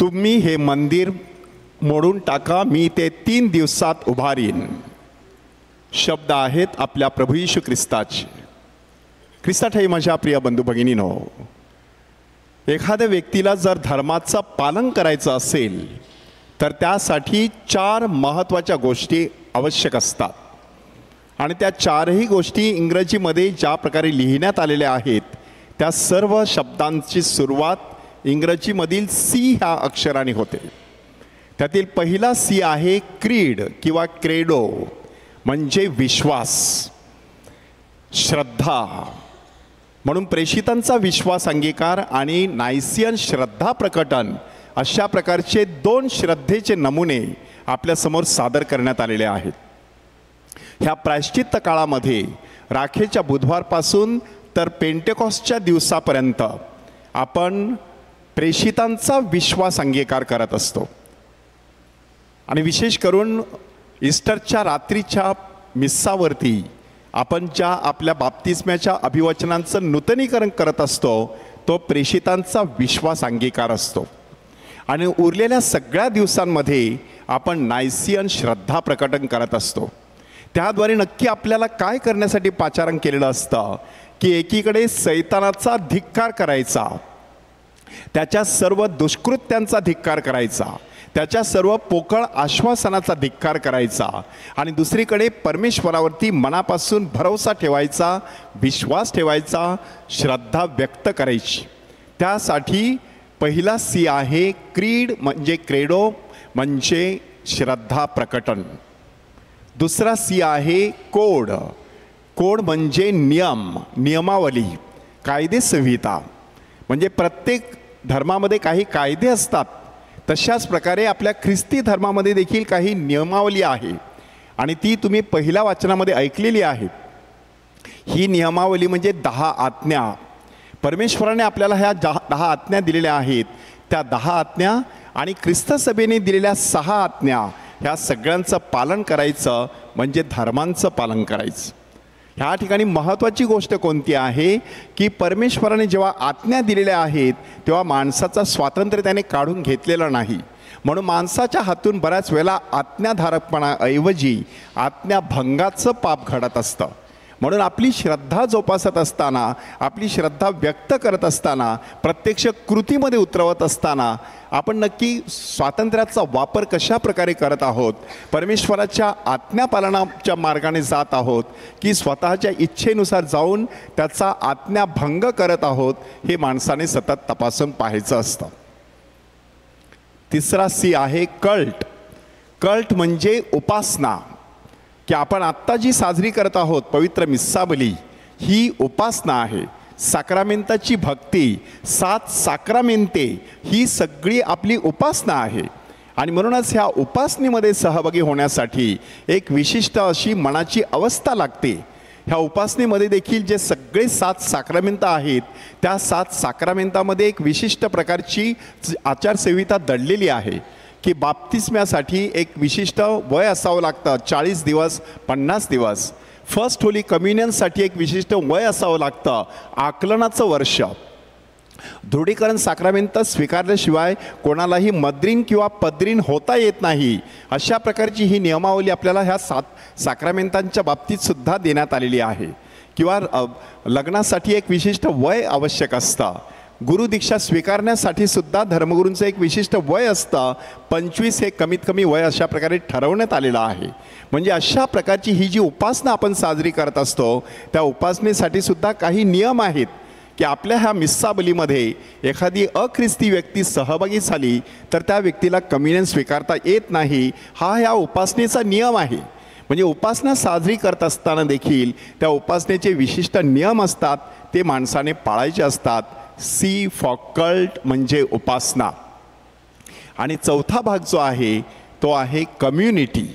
तुम्ही हे मंदिर मोडून टाका, मी ते 3 दिवसात उभारीन. शब्द आहेत आपल्या प्रभू येशू ख्रिस्ताचे. ख्रिस्ताठाई माझ्या प्रिय बंधू भगिनीनो, एखाद्या व्यक्तीला जर धर्माचं पालन करायचं असेल तर त्यासाठी 4 महत्त्वाच्या गोष्टी आवश्यक असतात. आणि त्या 4ही गोष्टी इंग्रजीमध्ये ज्या प्रकारे लिहिण्यात आलेल्या आहेत त्या सर्व शब्दांची सुरुवात इंग्रजीमधील सी ह्या अक्षराने होते. त्यातील पहिला सी आहे क्रीड किंवा क्रेडो, म्हणजे विश्वास, श्रद्धा. म्हणून प्रेषितांचा विश्वास अंगीकार आणि नायसियन श्रद्धा प्रकटन अशा प्रकारचे 2 श्रद्धेचे नमुने आपल्यासमोर सादर करण्यात आलेले आहेत. ह्या प्रायश्चित्त काळामध्ये राखेच्या बुधवारपासून तर पेंटेकॉस्टच्या दिवसापर्यंत आपण प्रेषितांचा विश्वास अंगीकार करत असतो. आणि विशेष करून ईस्टरच्या रात्रीच्या मिस्सावरती आपण ज्या आपल्या बाप्तिस्म्याच्या अभिवचनांचं नूतनीकरण करत असतो तो प्रेषितांचा विश्वास अंगीकार असतो. आणि उरलेल्या सगळ्या दिवसांमध्ये आपण नायसियन श्रद्धा प्रकटन करत असतो. त्याद्वारे नक्की आपल्याला काय करण्यासाठी पाचारण केलेलं असतं की एकीकडे सैतानाचा धिक्कार करायचा, त्याच्या सर्व दुष्कृत्यांचा धिक्कार करायचा, त्याच्या सर्व पोकळ आश्वासनाचा धिक्कार करायचा, आणि दुसरीकडे परमेश्वरावरती मनापासून भरोसा ठेवायचा, विश्वास ठेवायचा, श्रद्धा व्यक्त करायची. त्यासाठी पहिला सी आहे क्रीड म्हणजे क्रेडो म्हणजे श्रद्धा प्रकटन. दुसरा सी आहे कोड. कोड म्हणजे नियम, नियमावली, कायदे संहिता. म्हणजे प्रत्येक धर्मामध्ये काही कायदे असतात, तशाच प्रकारे आपल्या ख्रिस्ती धर्मामध्ये देखील काही नियमावली आहे आणि ती तुम्ही पहिल्या वाचनामध्ये ऐकलेली आहे. ही नियमावली म्हणजे 10 आज्ञा. परमेश्वराने आपल्याला ह्या 10 आज्ञा दिलेल्या आहेत. त्या 10 आज्ञा आणि ख्रिस्त सभेने दिलेल्या 6 आज्ञा ह्या सगळ्यांचं पालन करायचं म्हणजे धर्मांचं पालन करायचं. ह्या ठिकाणी महत्त्वाची गोष्ट कोणती आहे की परमेश्वराने जेव्हा आज्ञा दिलेल्या आहेत तेव्हा माणसाचा स्वातंत्र्य त्याने काढून घेतलेलं नाही. म्हणून माणसाच्या हातून बऱ्याच वेळेला आज्ञाधारकपणाऐवजी आज्ञाभंगाचं पाप घडत असतं. म्हणून आपली श्रद्धा जोपासत असताना, आपली श्रद्धा व्यक्त करत असताना, प्रत्यक्ष कृतीमध्ये उतरवत असताना आपण नक्की स्वातंत्र्याचा वापर कशा प्रकारे करत आहोत, परमेश्वराच्या आज्ञापालनाच्या मार्गाने जात आहोत की स्वतःच्या इच्छेनुसार जाऊन त्याचा आज्ञाभंग करत आहोत, हे माणसाने सतत तपासून पाहायचं असतं. तिसरा सी आहे कल्ट. कल्ट म्हणजे उपासना, की आपण आत्ता जी साजरी करत आहोत पवित्र मिस्साबली ही उपासना आहे. साक्रामेंताची भक्ती, 7 साक्रामेंते ही सगळी आपली उपासना आहे. आणि म्हणूनच ह्या उपासनेमध्ये सहभागी होण्यासाठी एक विशिष्ट अशी मनाची अवस्था लागते. ह्या उपासनेमध्ये देखील जे सगळे 7 साक्रामेंत आहेत त्या 7 साक्रामेंतामध्ये एक विशिष्ट प्रकारची आचारसंहिता दडलेली आहे की बाप्तिस्म्यासाठी एक विशिष्ट वय असावं लागतं, 40 दिवस, 50 दिवस. फर्स्ट होली कम्युनियनसाठी एक विशिष्ट वय असावं लागतं, आकलनाचं वर्ष. दृढीकरण साक्रामेंत स्वीकारल्याशिवाय कोणालाही मद्रीन किंवा पद्रीन होता येत नाही. अशा प्रकारची ही नियमावली आपल्याला ह्या 7 साक्रामेंतांच्या बाबतीत सुद्धा देण्यात आलेली आहे. किंवा लग्नासाठी एक विशिष्ट वय आवश्यक असतं. गुरुदीक्षा स्वीकारण्यासाठी सुद्धा धर्मगुरूंचं एक विशिष्ट वय असतं, 25 हे कमीत कमी वय अशा प्रकारे ठरवण्यात आलेलं आहे. म्हणजे अशा प्रकारची ही जी उपासना आपण साजरी करत असतो त्या उपासनेसाठी सुद्धा काही नियम आहेत की आपल्या ह्या मिस्साबलीमध्ये एखादी अख्रिस्ती व्यक्ती सहभागी झाली तर त्या व्यक्तीला कम्युनियन स्वीकारता येत नाही. हा ह्या उपासनेचा नियम आहे. म्हणजे उपासना साजरी करत असताना देखील त्या उपासनेचे विशिष्ट नियम असतात, ते माणसाने पाळायचे असतात. सी फॉर कल्ट म्हणजे उपासना. आणि चौथा भाग जो आहे तो आहे कम्युनिटी.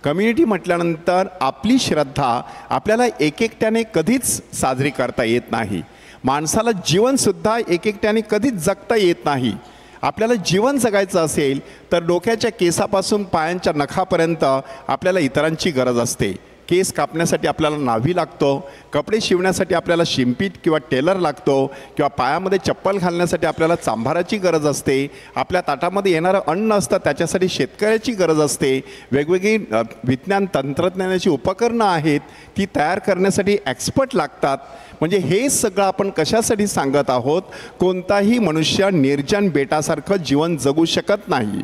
कम्युनिटी म्हटल्यानंतर आपली श्रद्धा आपल्याला एकट्याने कधीच साजरी करता येत नाही. माणसाला जीवनसुद्धा एकट्याने कधीच जगता येत नाही. आपल्याला जीवन जगायचं असेल तर डोक्याच्या केसापासून पायांच्या नखापर्यंत आपल्याला इतरांची गरज असते. केस कापण्यासाठी आपल्याला न्हावी लागतो, कपडे शिवण्यासाठी आपल्याला शिंपीट किंवा टेलर लागतो, किंवा पायामध्ये चप्पल घालण्यासाठी आपल्याला चांभाराची गरज असते, आपल्या ताटामध्ये येणारं अन्न असतं त्याच्यासाठी शेतकऱ्याची गरज असते, वेगवेगळी विज्ञान तंत्रज्ञानाची उपकरणं आहेत ती तयार करण्यासाठी एक्सपर्ट लागतात. म्हणजे हे सगळं आपण कशासाठी सांगत आहोत? कोणताही मनुष्य निर्जन बेटासारखं जीवन जगू शकत नाही.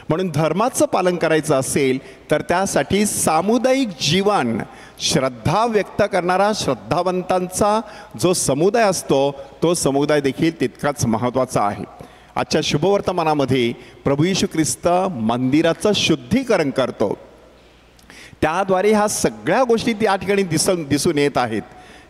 म्हणून धर्माचं पालन करायचं असेल तर त्यासाठी सामुदायिक जीवन, श्रद्धा व्यक्त करणारा श्रद्धावंतांचा जो समुदाय असतो तो समुदाय देखील तितकाच महत्त्वाचा आहे. आजच्या शुभवर्तमानामध्ये प्रभू येशू ख्रिस्त मंदिराचं शुद्धीकरण करतो. त्याद्वारे ह्या सगळ्या गोष्टी त्या ठिकाणी दिसून येत आहेत.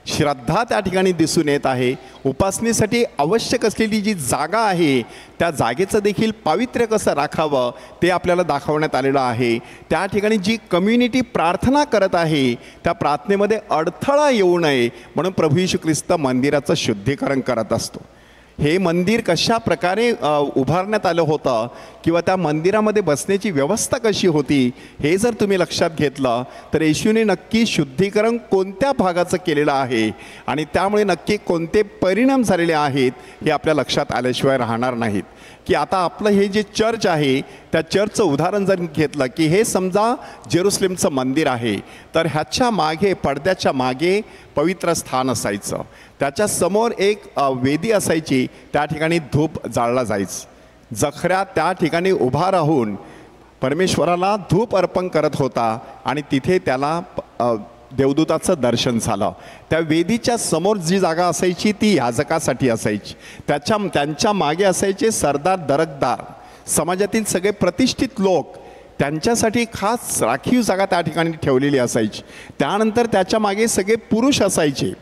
श्रद्धा त्या ठिकाणी दिसून येत आहे. उपासनेसाठी आवश्यक असलेली जी जागा आहे त्या जागेचं देखील पावित्र्य कसं राखावं ते आपल्याला दाखवण्यात आलेलं आहे. त्या ठिकाणी जी कम्युनिटी प्रार्थना करत आहे त्या प्रार्थनेमध्ये अडथळा येऊ नये म्हणून प्रभू येशू ख्रिस्त मंदिराचं शुद्धीकरण करत असतो. हे मंदिर कशा प्रकारे उभारण्यात आलं होतं किंवा त्या मंदिरामध्ये बसण्याची व्यवस्था कशी होती हे जर तुम्ही लक्षात घेतलं तर येशूने नक्की शुद्धीकरण कोणत्या भागाचं केलेलं आहे आणि त्यामुळे नक्की कोणते परिणाम झालेले आहेत हे आपल्या लक्षात आल्याशिवाय राहणार नाहीत. की आता आपलं हे जे चर्च आहे त्या चर्चचं उदाहरण जर घेतलं की हे समजा जेरुसलेमचं मंदिर आहे तर ह्याच्या मागे, पडद्याच्या मागे पवित्र स्थान असायचं. त्याच्या समोर एक वेदी असायची, त्या ठिकाणी धूप जाळला जायचं. जखऱ्या त्या ठिकाणी उभा राहून परमेश्वराला धूप अर्पण करत होता आणि तिथे त्याला देवदूताचं दर्शन झालं. त्या वेदीच्या समोर जी जागा असायची ती याजकासाठी असायची. त्यांच्या मागे असायचे सरदार, दरकदार, समाजातील सगळे प्रतिष्ठित लोक, त्यांच्यासाठी खास राखीव जागा त्या ठिकाणी ठेवलेली असायची. त्यानंतर त्याच्या मागे सगळे पुरुष असायचे.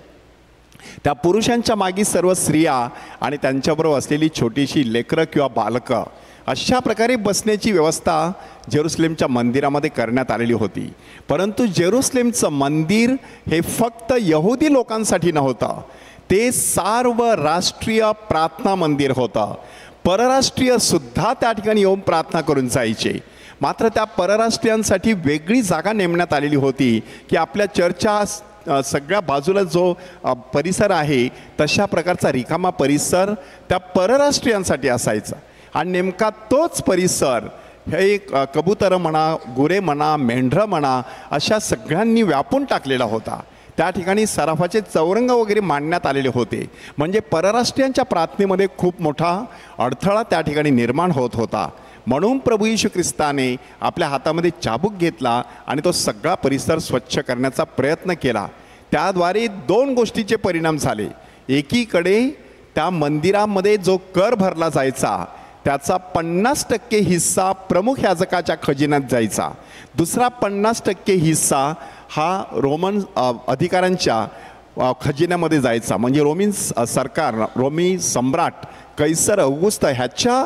त्या पुरुषांच्या मागे सर्व स्त्रिया आणि त्यांच्याबरोबर असलेली छोटीशी लेकरं किंवा बालकं, अशा प्रकारे बसण्याची व्यवस्था जेरुसलेमच्या मंदिरामध्ये करण्यात आलेली होती. परंतु जेरुसलेमचं मंदिर हे फक्त यहुदी लोकांसाठी नव्हतं, ते सार्व राष्ट्रीय प्रार्थना मंदिर होतं. परराष्ट्रीय सुद्धा त्या ठिकाणी येऊन प्रार्थना करून जायचे. मात्र त्या परराष्ट्रीयांसाठी वेगळी जागा नेमण्यात आलेली होती की आपल्या चर्चच्या सगळ्या बाजूला जो परिसर आहे तशा प्रकारचा रिकामा परिसर त्या परराष्ट्रीयांसाठी असायचा. आणि नेमका तोच परिसर हे कबुतरं म्हणा, गुरे म्हणा, मेंढरं म्हणा, अशा सगळ्यांनी व्यापून टाकलेला होता. त्या ठिकाणी सराफाचे चौरंग वगैरे मांडण्यात आलेले होते. म्हणजे परराष्ट्रीयांच्या प्रार्थनेमध्ये खूप मोठा अडथळा त्या ठिकाणी निर्माण होत होता. म्हणून प्रभू येशू ख्रिस्ताने आपल्या हातामध्ये चाबूक घेतला आणि तो सगळा परिसर स्वच्छ करण्याचा प्रयत्न केला. त्याद्वारे दोन गोष्टीचे परिणाम झाले. एकीकडे त्या मंदिरामध्ये जो कर भरला जायचा त्याचा 50% हिस्सा प्रमुख याजकाच्या खजिन्यात जायचा. दुसरा 50% हिस्सा हा रोमन अधिकाऱ्यांच्या खजिन्यामध्ये जायचा. म्हणजे सरकार, रोमी सम्राट कैसर औगुस्त ह्याच्या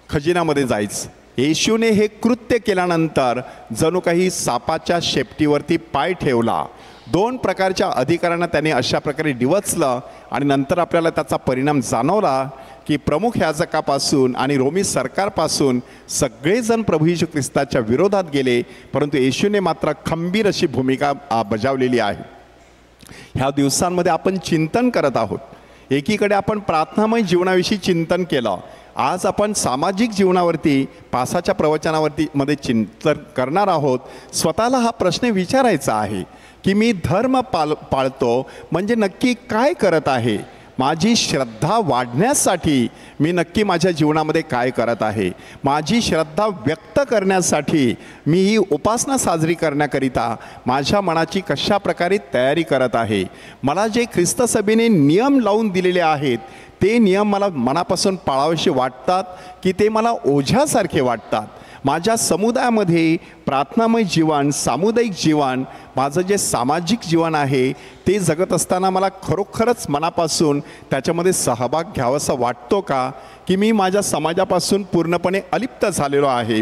खजिन्यामध्ये जायचं. येशूने हे कृत्य केल्यानंतर जणू काही सापाच्या शेपटीवरती पाय ठेवला. दोन प्रकारच्या अधिकाऱ्यांना त्याने अशा प्रकारे डिवचलं आणि नंतर आपल्याला त्याचा परिणाम जाणवला की प्रमुख याजकापासून आणि रोमी सरकारपासून सगळेजण प्रभू येशू ख्रिस्ताच्या विरोधात गेले. परंतु येशूने मात्र खंबीर अशी भूमिका बजावलेली आहे. ह्या दिवसांमध्ये आपण चिंतन करत आहोत. एकीकडे आपण प्रार्थनामय जीवनाविषयी चिंतन केलं. आज आपण सामाजिक जीवनावरती पासाच्या प्रवचनावरती चिंतन करणार आहोत. स्वतःला हा प्रश्न विचारायचा आहे की मी धर्म पाळतो म्हणजे नक्की काय करत आहे? माझी श्रद्धा वाढण्यासाठी मी नक्की माझ्या जीवनामध्ये काय करत आहे? माझी श्रद्धा व्यक्त करण्यासाठी मी ही उपासना साजरी करण्याकरिता माझ्या मनाची कशा प्रकारे तयारी करत आहे? मला जे ख्रिस्त सभेने नियम लावून दिलेले आहेत ते नियम मला मनापासून पाळावेसे वाटतात की ते मला ओझ्यासारखे वाटतात? माझ्या समुदायामध्ये प्रार्थनामय जीवन, सामुदायिक जीवन, माझं जे सामाजिक जीवन आहे ते जगत असताना मला खरोखरच मनापासून त्याच्यामध्ये सहभाग घ्यावासा वाटतो का, की मी माझ्या समाजापासून पूर्णपणे अलिप्त झालेलो आहे?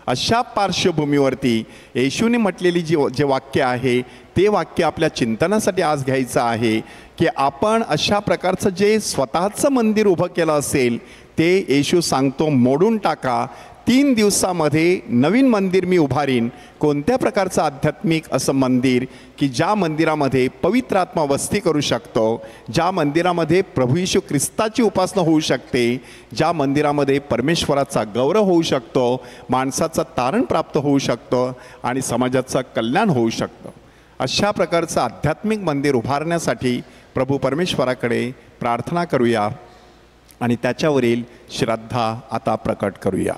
अशा पार्श्वभूमीवरती येशूने म्हटलेली जे वाक्य आहे ते वाक्य आपल्या चिंतनासाठी आज घ्यायचं आहे की आपण अशा प्रकारचं जे स्वतःचं मंदिर उभं केलं असेल ते येशू सांगतो मोडून टाका. 3 दिवसामध्ये नवीन मंदिर मी उभारीन. कोणत्या प्रकारचं आध्यात्मिक असं मंदिर की ज्या मंदिरामध्ये पवित्र आत्मा वस्ती करू शकतो, ज्या मंदिरामध्ये प्रभू येशू ख्रिस्ताची उपासना होऊ शकते, ज्या मंदिरामध्ये परमेश्वराचा गौरव होऊ शकतो, माणसाचं तारण प्राप्त होऊ शकतं आणि समाजाचं कल्याण होऊ शकतं. अशा प्रकारचं आध्यात्मिक मंदिर उभारण्यासाठी प्रभू परमेश्वराकडे प्रार्थना करूया आणि त्याच्यावरील श्रद्धा आता प्रकट करूया.